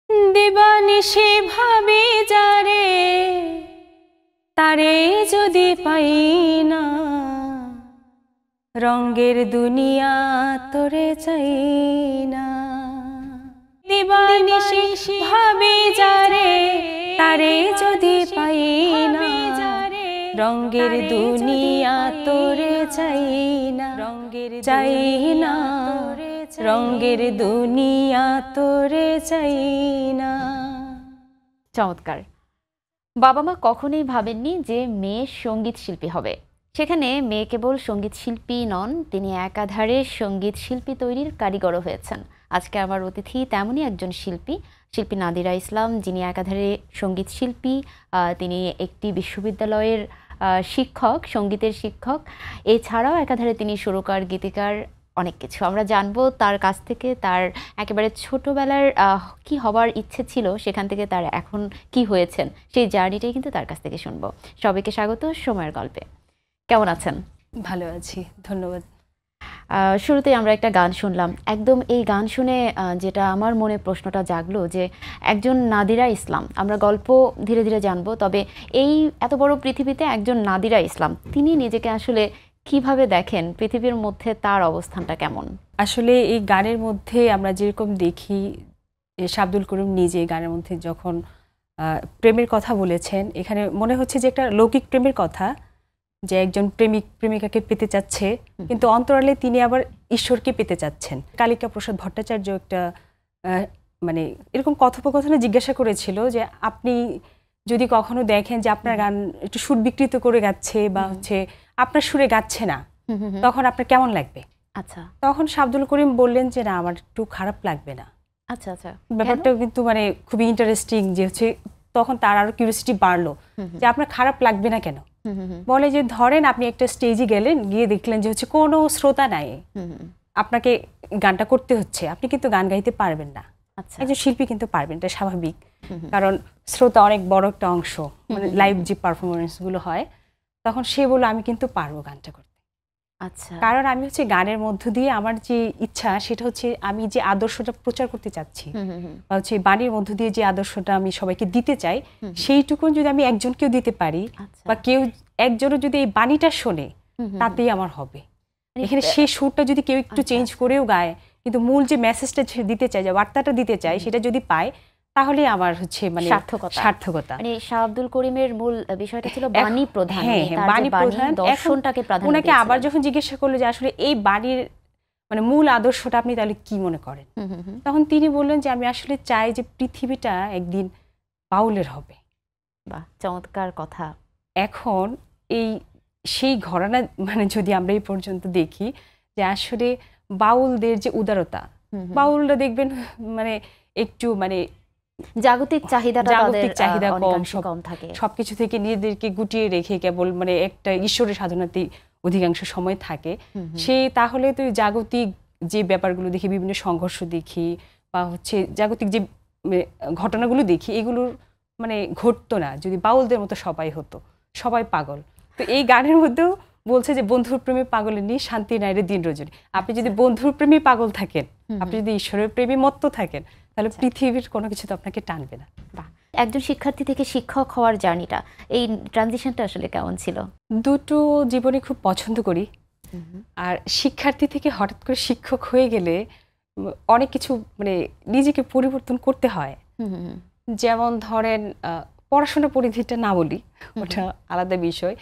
দিবানিশি ভাবি যারে তারে যদি পাই না, রঙের দুনিয়া তোরে চাই না। দিবানিশি ভাবি যারে তারে যদি পাই না, রঙের দুনিয়া তোরে চাই না, চাই না, রঙের দুনিয়া তোরে চাই না। চমৎকার। বাবা মা কখনোই ভাবেননি যে মেয়ে সঙ্গীত শিল্পী হবে। সেখানে মেয়ে কেবল সঙ্গীত শিল্পী নন, তিনি একাধারে সঙ্গীত শিল্পী তৈরির কারিগরও হয়েছেন। আজকে আমার অতিথি তেমনই একজন শিল্পী, শিল্পী নাদিরা ইসলাম, যিনি একাধারে সঙ্গীত শিল্পী, তিনি একটি বিশ্ববিদ্যালয়ের শিক্ষক, সঙ্গীতের শিক্ষক, এছাড়াও একাধারে তিনি সুরকার, গীতিকার, অনেক কিছু। আমরা জানবো তার কাছ থেকে তার একেবারে ছোটবেলার কি হবার ইচ্ছে ছিল, সেখান থেকে তার এখন কি হয়েছেন, সেই জার্নিটাই কিন্তু তার কাছ থেকে শুনবো। সবাইকে স্বাগত সময়ের গল্পে। কেমন আছেন? ভালো আছি, ধন্যবাদ। শুরুতেই আমরা একটা গান শুনলাম, একদম এই গান শুনে যেটা আমার মনে প্রশ্নটা জাগলো যে একজন নাদিরা ইসলাম, আমরা গল্প ধীরে ধীরে জানবো, তবে এই এত বড় পৃথিবীতে একজন নাদিরা ইসলাম তিনি নিজেকে আসলে কিভাবে দেখেন, পৃথিবীর মধ্যে তার অবস্থানটা কেমন? আসলে এই গানের মধ্যে আমরা যেরকম দেখি, শাবদুল করিম নিজে গানের মধ্যে যখন প্রেমের কথা বলেছেন, এখানে মনে হচ্ছে যে একটা লৌকিক প্রেমের কথা, যে একজন প্রেমিক প্রেমিকাকে পেতে চাচ্ছে, কিন্তু অন্তরালে তিনি আবার ঈশ্বরকে পেতে চাচ্ছেন। কালিকা প্রসাদ ভট্টাচার্য একটা মানে এরকম কথোপকথনে জিজ্ঞাসা করেছিল যে আপনি যদি কখনো দেখেন যে আপনার গান একটু সুর বিকৃত করে গাচ্ছে বা হচ্ছে আপনার সুরে গাচ্ছে না, তখন আপনার কেমন লাগবে? আচ্ছা, তখন শাবদুল করিম বললেন যে না, আমার একটু খারাপ লাগবে না। আচ্ছা আচ্ছা, ব্যাপারটা কিন্তু মানে খুবই ইন্টারেস্টিং, যে হচ্ছে তখন তার আরো কিউরিওসিটি বাড়লো যে আপনার খারাপ লাগবে না কেন। বলে যে ধরেন আপনি একটা স্টেজে গেলেন, গিয়ে দেখলেন যে হচ্ছে কোনো শ্রোতা নাই, আপনাকে গানটা করতে হচ্ছে, আপনি কিন্তু গান গাইতে পারবেন না। একজন শিল্পী কিন্তু পারবেন, এটা স্বাভাবিক, কারণ শ্রোতা অনেক বড় একটা অংশ, মানে লাইভ যে পারফরমেন্স গুলো হয়, তখন সে বলল আমি কিন্তু পারবো গানটা করতে। আচ্ছা, কারণ আমি হচ্ছে গানের মধ্য দিয়ে আমার যে ইচ্ছা, সেটা হচ্ছে আমি যে আদর্শটা প্রচার করতে চাচ্ছি, বা হচ্ছে বাণীর মধ্য দিয়ে যে আদর্শটা আমি সবাইকে দিতে চাই, সেইটুকু যদি আমি একজনকেও দিতে পারি, বা কেউ একজনও যদি এই বাণীটা শোনে, তাতেই আমার হবে। এখানে সেই সুরটা যদি কেউ একটু চেঞ্জ করেও গায়, কিন্তু মূল যে মেসেজটা দিতে চাই, যে বার্তাটা দিতে চাই, সেটা যদি পায়, তাহলে আমার হচ্ছে মানে সার্থকতা। মানে শাহ আব্দুল করিমের মূল বিষয়টা ছিল বাণী প্রধান, বাণী প্রধান, দর্শনটাকে প্রাধান্য ওনাকে আবার যখন জিজ্ঞাসা করলো যে আসলে এই বাণীর মানে মূল আদর্শটা আপনি তাহলে কি মনে করেন, তখন তিনি বললেন যে আমি আসলে চাই যে পৃথিবীটা একদিন বাউলের হবে। বাহ, চমৎকার কথা। এখন এই সেই ঘরানা মানে যদি আমরা এই পর্যন্ত দেখি, যে আসলে বাউলদের যে উদারতা, বাউলরা দেখবেন মানে একটু মানে জাগতিক চাহিদা কম থাকে, সবকিছু থেকে নিজেদেরকে গুটিয়ে রেখে কেবল মানে একটা ঈশ্বরের সাধনাতেই অধিকাংশ সময় থাকে। সে তাহলে তো জাগতিক যে ব্যাপারগুলো দেখি, বিভিন্ন সংঘর্ষ দেখি, বা হচ্ছে জাগতিক যে ঘটনাগুলো দেখি, এগুলোর মানে ঘটতো না যদি বাউলদের মতো সবাই হতো, সবাই পাগল। তো এই গানের মধ্যেও বলছে যে বন্ধুর প্রেমে পাগলের নেই শান্তি নাই রে দিন রজনী। আপনি যদি বন্ধুর প্রেমে পাগল থাকেন, আপনি যদি ঈশ্বরের প্রেমে মত্ত থাকেন, তাহলে পৃথিবীর কোনো কিছু তো আপনাকে টানবে না। একজন শিক্ষার্থী থেকে শিক্ষক হওয়ার জার্নিটা, এই ট্রানজিশনটা আসলে কেমন ছিল? দুটো জীবনে খুব পছন্দ করি। আর শিক্ষার্থী থেকে হঠাৎ করে শিক্ষক হয়ে গেলে অনেক কিছু মানে নিজেকে পরিবর্তন করতে হয়। যেমন ধরেন পড়াশোনা পরিধিটা না বলি, ওটা আলাদা বিষয়,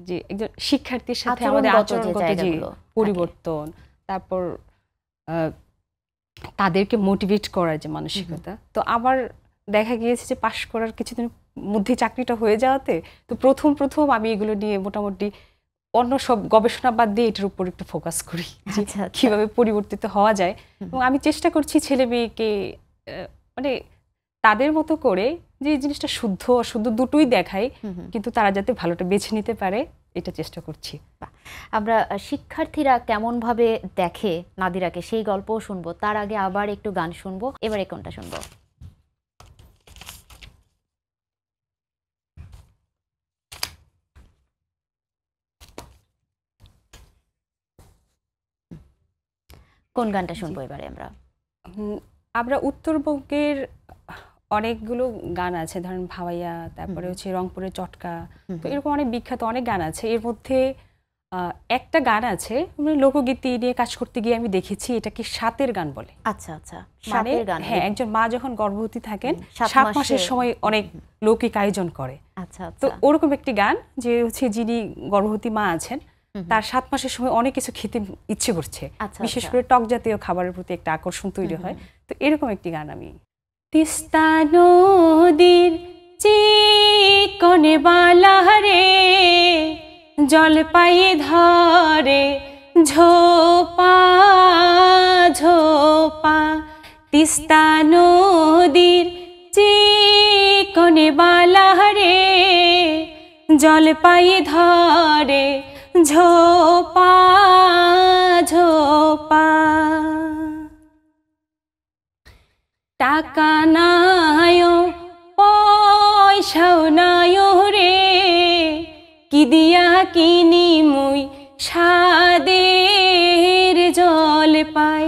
যে একজন শিক্ষার্থীর সাথে আমাদের আচরণগত যে পরিবর্তন, তারপর তাদেরকে মোটিভেট করার যে মানসিকতা। তো আবার দেখা গিয়েছে যে পাশ করার কিছুদিন মধ্যে চাকরিটা হয়ে যাওয়াতে, তো প্রথম আমি এগুলো নিয়ে মোটামুটি অন্য সব গবেষণা বাদ দিয়ে এটার উপর একটু ফোকাস করি, কিভাবে পরিবর্তিত হওয়া যায়। এবং আমি চেষ্টা করছি ছেলে মেয়েকে মানে তাদের মতো করে যে জিনিসটা শুদ্ধ অশুদ্ধ দুটোই দেখাই, কিন্তু তারা যাতে ভালোটা বেছে নিতে পারে, এটা চেষ্টা করছি। আমরা শিক্ষার্থীরা কেমন ভাবে দেখে নাদিরাকে সেই গল্পও শুনবো, তার আগে আবার একটু গান শুনবো। এবারে কোনটা শুনবো? কোন গানটা শুনবো এবারে? আমরা উত্তরবঙ্গের অনেকগুলো গান আছে, ধরেন ভাওয়াইয়া, তারপরে হচ্ছে রংপুরের চটকা, তো এরকম অনেক বিখ্যাত অনেক গান আছে। এর মধ্যে একটা গান আছে লোকগীতি নিয়ে কাজ করতে গিয়ে আমি দেখেছি এটাকে সাতের গান বলে। আচ্ছা আচ্ছা, মানে হ্যাঁ, একজন মা যখন গর্ভবতী থাকেন 7 মাসের সময় অনেক লৌকিক আয়োজন করে। আচ্ছা, তো ওরকম একটি গান যে হচ্ছে যিনি গর্ভবতী মা আছেন তার 7 মাসের সময় অনেক কিছু খেতে ইচ্ছে করছে, বিশেষ করে টক জাতীয় খাবারের প্রতি একটা আকর্ষণ তৈরি হয়। তো এরকম একটি গান আমি তিস্তা নদীর চিকনে বালারে জলপাই ধরে ঝোপা ঝোপা, তিস্তা নদীর চিকনে বালারে জলপাই ধরে ঝোপা ঝোপা, টাকা নাই পয়সাও নাই রে কি দিয়া কিনি মুই সাদের জল পাই,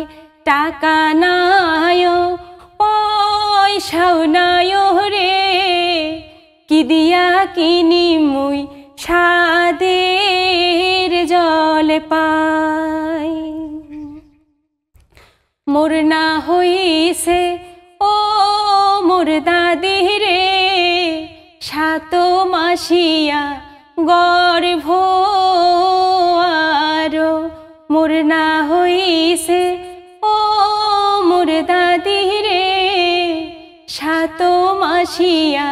টাকা নাই পয়সাও নাই রে কি দিয়া কিনি মুই সাদের জল পাই, মোর না হইছে ও মোর দাদি রে 7 মাসিয়া গর্ভ আরো, মোর না হইছে ও মোর দাদি রে 7 মাসিয়া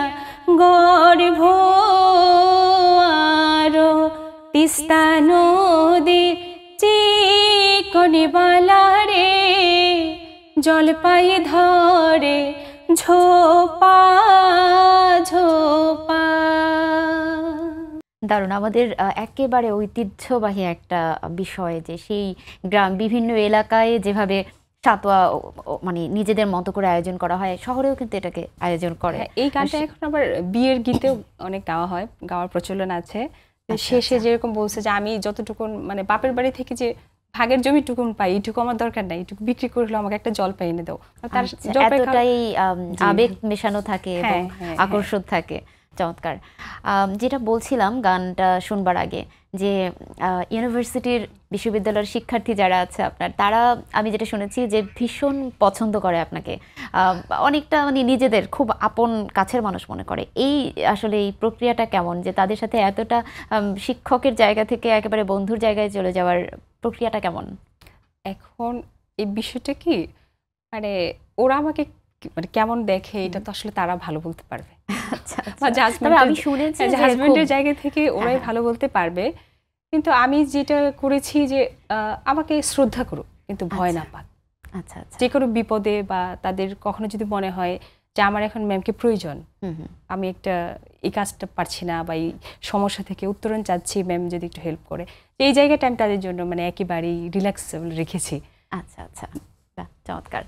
গর্ভ আরো, তিস্তা নদীর চিকনে বালারে জলপাই ধরে ঝোপা ঝোপা। দারুণ, আমাদের একেবারে ঐতিহ্যবাহী একটা বিষয় যে সেই গ্রাম বিভিন্ন এলাকায় যেভাবে সাতোয়া মানে নিজেদের মতো করে আয়োজন করা হয়, শহরেও কিন্তু এটাকে আয়োজন করে। এই গানটা এখন আবার বিয়ের গীতেও অনেক গাওয়া হয়, গাওয়ার প্রচলন আছে। শেষে যেরকম বলছে যে আমি যতটুকু মানে বাপের বাড়ি থেকে যে ভাগের জমিটুকু পাই এইটুকু আমার দরকার নাই, এইটুকু বিক্রি করলে আমাকে একটা জলপাই এনে দাও। তার এতটাই আবেগ মেশানো থাকে এবং আকর্ষণ থাকে। চমৎকার। যেটা বলছিলাম গানটা শুনবার আগে যে ইউনিভার্সিটির বিশ্ববিদ্যালয়ের শিক্ষার্থী যারা আছে আপনার, তারা আমি যেটা শুনেছি যে ভীষণ পছন্দ করে আপনাকে, অনেকটা মানে নিজেদের খুব আপন কাছের মানুষ মনে করে। এই আসলে এই প্রক্রিয়াটা কেমন যে তাদের সাথে এতটা শিক্ষকের জায়গা থেকে একেবারে বন্ধুর জায়গায় চলে যাওয়ার প্রক্রিয়াটা কেমন? এখন এই বিষয়টা কি মানে ওরা আমাকে মানে কেমন দেখে এটা তো আসলে তারা ভালো বলতে পারবে। আমি শুনেছি হাজবেন্ডের জায়গা থেকে ওরাই ভালো বলতে পারবে, কিন্তু আমি যেটা করেছি যে আমাকে শ্রদ্ধা করো কিন্তু ভয় না পাক। আচ্ছা, যে কোনো বিপদে বা তাদের কখনো যদি মনে হয় যে আমার এখন ম্যামকে প্রয়োজন, আমি একটা এই কাজটা পারছি না বা এই সমস্যা থেকে উত্তরণ চাচ্ছি, ম্যাম যদি একটু হেল্প করে, এই জায়গাটা আমি তাদের জন্য মানে একেবারেই রিল্যাক্সেবল রেখেছি। আচ্ছা আচ্ছা, চমৎকার।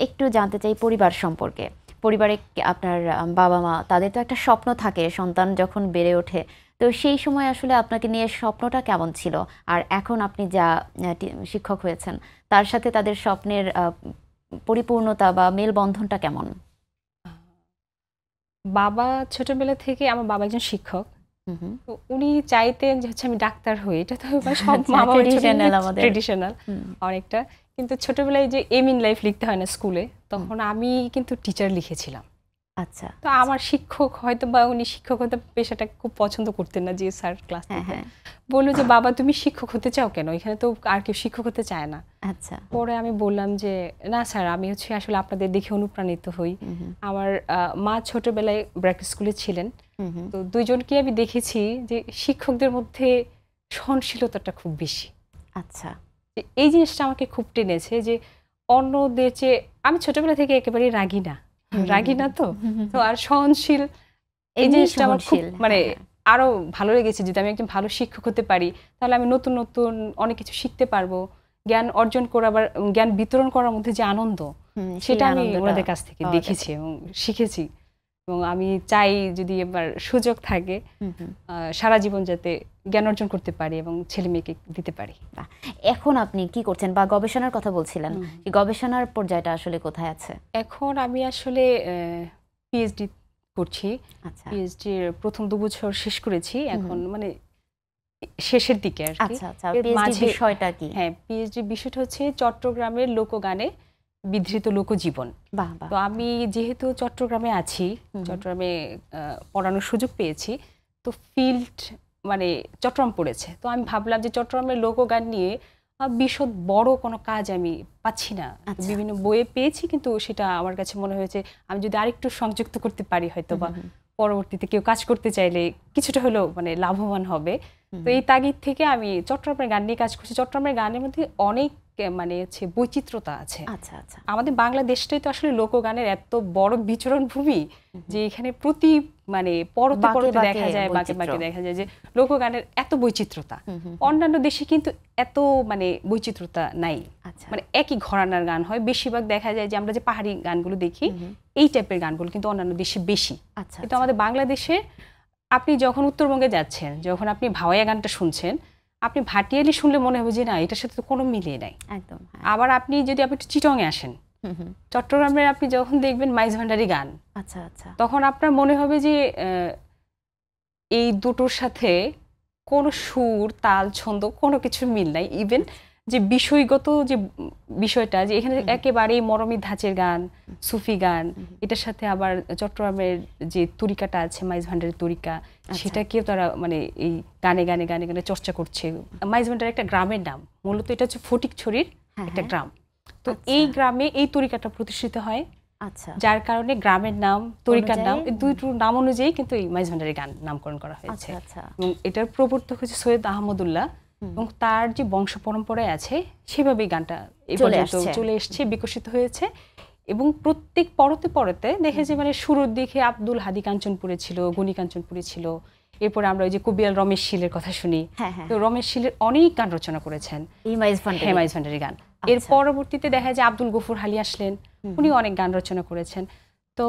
একটু জানতে চাই পরিবার সম্পর্কে। পরিবারে আপনার বাবা মা, তাদের তো একটা স্বপ্ন থাকে সন্তান যখন বেড়ে ওঠে, তো সেই সময় আসলে আপনাকে নিয়ে স্বপ্নটা কেমন ছিল, আর এখন আপনি যা শিক্ষক হয়েছেন তার সাথে তাদের স্বপ্নের পরিপূর্ণতা বা মেলবন্ধনটা কেমন? বাবা ছোটবেলা থেকে, আমার বাবা একজন শিক্ষক, তো উনি চাইতেন যে হচ্ছে আমি ডাক্তার হই, এটা তো সব মা বাবার ট্রেডিশনাল অনেকটা, কিন্তু ছোটবেলায় যে এম ইন লাইফ লিখতে হয় না স্কুলে, তখন আমি কিন্তু টিচার লিখেছিলাম। আচ্ছা, তো আমার শিক্ষক হয়তো বা উনি শিক্ষকতা পেশাটা খুব পছন্দ করতেন না, যে স্যার ক্লাস বললো যে বাবা তুমি শিক্ষক হতে চাও কেন, এখানে তো আর কেউ শিক্ষক হতে চায় না। আচ্ছা, পরে আমি বললাম যে না স্যার, আমি হচ্ছে আসলে আপনাদের দেখে অনুপ্রাণিত হই। আমার মা ছোটবেলায় ব্র্যাক স্কুলে ছিলেন, তো দুইজনকে আমি দেখেছি যে শিক্ষকদের মধ্যে সহনশীলতাটা খুব বেশি। আচ্ছা, এই জিনিসটা আমাকে খুব টেনেছে যে অন্যদের চেয়ে আমি ছোটবেলা থেকে একেবারেই রাগী না, তো আর সহনশীল, এই জিনিসটা আমার খুব মানে আরো ভালো লেগেছে। যদি আমি একজন ভালো শিক্ষক হতে পারি তাহলে আমি নতুন নতুন অনেক কিছু শিখতে পারবো, জ্ঞান অর্জন করা বা জ্ঞান বিতরণ করার মধ্যে যে আনন্দ, সেটা আমি ওনাদের কাছ থেকে দেখেছি এবং শিখেছি। এবং আমি চাই যদি এবার সুযোগ থাকে সারা জীবন যাতে জ্ঞান অর্জন করতে পারি এবং ছেলে মেয়েকে দিতে পারি। এখন আপনি কি করছেন বা গবেষণার কথা বলছিলেন, এই গবেষণার পর্যায়টা আসলে কোথায় আছে? এখন আমি আসলে পিএইচডি করছি। আচ্ছা, পিএইচডির প্রথম 2 বছর শেষ করেছি, এখন মানে শেষের দিকে আর কি। আচ্ছা আচ্ছা, পিএইচডি বিষয়টা কি? হ্যাঁ, পিএইচডি বিষয়টা হচ্ছে চট্টগ্রামের লোকগানে বিধৃত লোকজীবন। বাহ বাহ। তো আমি যেহেতু চট্টগ্রামে আছি, চট্টগ্রামে পড়ানোর সুযোগ পেয়েছি, তো ফিল্ড মানে চট্টগ্রাম পড়েছে, তো আমি ভাবলাম যে চট্টগ্রামের লোকগান নিয়ে বিশদ বড় কোনো কাজ আমি পাচ্ছি না। বিভিন্ন বইয়ে পেয়েছি, কিন্তু সেটা আমার কাছে মনে হয়েছে আমি যদি আরেকটু সংযুক্ত করতে পারি হয়তো বা পরবর্তীতে কেউ কাজ করতে চাইলে কিছুটা হলেও মানে লাভবান হবে। তো এই তাগিদ থেকে আমি চট্টগ্রামের গান নিয়ে কাজ করছি। চট্টগ্রামের গানের মধ্যে অনেক মানে হচ্ছে বৈচিত্র্যতা আছে। আচ্ছা আচ্ছা, আমাদের বাংলাদেশটাই তো আসলে লোকগানের এত বড় বিচরণ ভূমি যে এখানে প্রতি মানে পরতে পরতে দেখা যায়, বাঁকে বাঁকে দেখা যায় যে লোকগানের এত বৈচিত্র্যতা। অন্যান্য দেশে কিন্তু এত মানে বৈচিত্র্যতা নাই। মানে একই ঘরানার গান হয়, বেশিরভাগ দেখা যায় যে আমরা যে পাহাড়ি গানগুলো দেখি এই টাইপের গানগুলো কিন্তু অন্যান্য দেশে বেশি। কিন্তু আমাদের বাংলাদেশে আপনি যখন উত্তরবঙ্গে যাচ্ছেন, যখন আপনি ভাওয়াইয়া গানটা শুনছেন, আপনি ভাটিয়ালি শুনলে মনে হবে যে না, এটার সাথে তো কোনো মিলিয়ে নাই একদম। আবার আপনি যদি আপনি চিটংয়ে আসেন, চট্টগ্রামের আপনি যখন দেখবেন মাইজ ভান্ডারি গান, আচ্ছা আচ্ছা, তখন আপনার মনে হবে যে এই দুটোর সাথে কোনো সুর, তাল, ছন্দ কোনো কিছুর মিল নাই। ইভেন যে বিষয়গত যে বিষয়টা, যে এখানে একেবারেই মরমী ধাঁচের গান, সুফি গান, এটার সাথে আবার চট্টগ্রামের যে তরিকাটা আছে মাইজ ভান্ডারের তরিকা, সেটাকেও তারা মানে এই গানে গানে গানে গানে চর্চা করছে। মাইজ ভান্ডার একটা গ্রামের নাম, মূলত এটা হচ্ছে ফটিকছড়ির একটা গ্রাম। তো এই গ্রামে এই তরিকাটা প্রতিষ্ঠিত হয়, যার কারণে গ্রামের নাম, তরিকার নাম, এই দুইটার নাম অনুযায়ী কিন্তু এই মাইজ ভান্ডারের গান নামকরণ করা হয়েছে। এবং এটার প্রবর্তক হচ্ছে সৈয়দ আহমদুল্লাহ, এবং তার যে বংশ পরম্পরায় আছে সেভাবেই গানটা এই পর্যন্ত চলে এসছে, বিকশিত হয়েছে। এবং প্রত্যেক পরতে পরতে দেখে যে মানে শুরুর দিকে আব্দুল হাদি কাঞ্চনপুরে ছিল, গনি কাঞ্চনপুরে ছিল, এরপরে আমরা ওই যে কবিয়াল রমেশ শীলের কথা শুনি, তো রমেশ শীলের অনেক গান রচনা করেছেন মাইজ ভান্ডারি গান। এর পরবর্তীতে দেখা যায় আব্দুল গফুর হালি আসলেন, উনি অনেক গান রচনা করেছেন। তো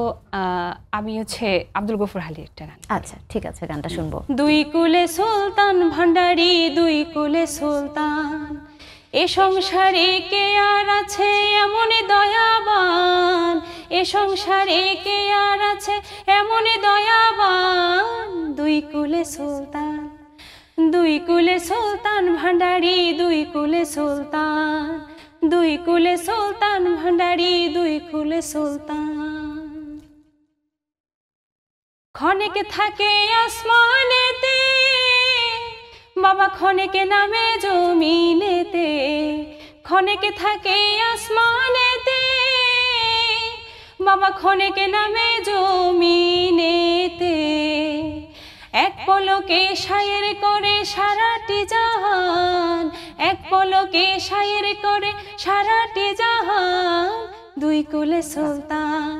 আমি হচ্ছে আব্দুল গফুর হালির একটা গান। আচ্ছা ঠিক আছে, গানটা শুনবো। দুই কুলে সুলতান ভান্ডারি, দুই কুলে সুলতান, এ সংসারে কে আর আছে এমন দয়াবান, এ সংসারে কে আর আছে এমন দয়াবান। দুই কুলে সুলতান, দুই কুলে সুলতান ভান্ডারি, দুই কুলে সুলতান, দুই কুলে সুলতান ভান্ডারি, দুই কুলে সুলতান। ক্ষণেকে থাকে আসমানেতে বাবা, ক্ষণেকে নামে জমিনেতে, ক্ষণেকে থাকে আসমানেতে বাবা, ক্ষণেকে নামে জমিনেতে। এক পলকে শায়ের করে সারাটি জাহান, এক পলকে শায়ের করে সারাটি জাহান। দুই কুলে সুলতান,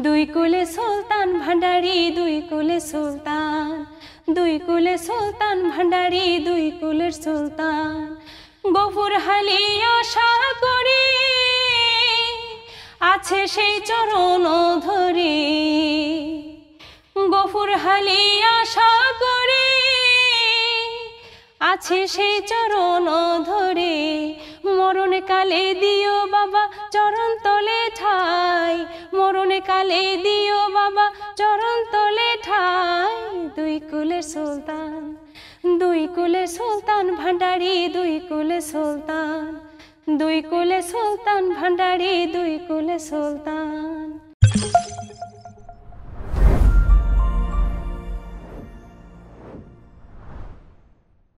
দুই কুলে সুলতান ভান্ডারি, দুই কুলে সুলতান, দুই কুলে সুলতান ভান্ডারি, দুই কুলের সুলতান। গফুর হালি আশা করে আছে সেই চরণ ধরে, গফুর হালি আশা করে আছে সেই চরণ ধরে। মরণ কালে দিও বাবা চরণ তলে ঠাই, মরণ কালে দিও বাবা চরণ তলে ঠাই। দুই কুলের সুলতান, দুই কুলের সুলতান ভান্ডারি, দুই কুলের সুলতান, দুই কুলের সুলতান ভান্ডারি, দুই কুলের সুলতান।